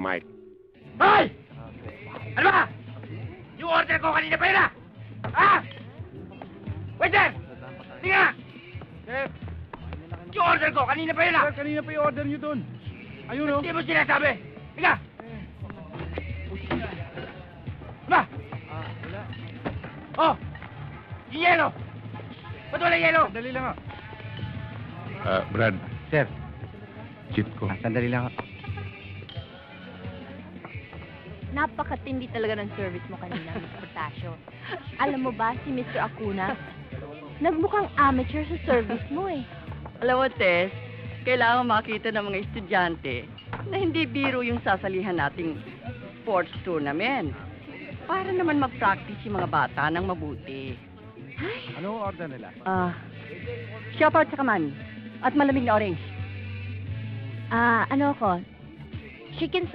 Mike. Hoy! Ano ba? Yung order ko kanina pa yun ah! Ha? Waiter! Sige nga! Sir, Yung order ko kanina pa yun ah! sir, kanina pa yung order nyo dun. Ayun, oh. Hindi mo sinasabi! Sige! Ba? Wala. Oh! Yung yelo! Ba't wala yelo? Sandali lang, oh. Brad, Sir, cheat ko. sandali lang, oh. Napakatindi talaga ng service mo kanina, Mr. Tasio. Alam mo ba, si Mr. Acuna, nagmukhang amateur sa service mo eh. Alam mo, Tess, kailangan makita ng mga estudyante na hindi biro yung sasalihan nating sports tournament. Para naman mag-practice yung mga bata ng mabuti. Ano order nila? Shepherd sa kaman at malamig na orange. Ano ako? Chicken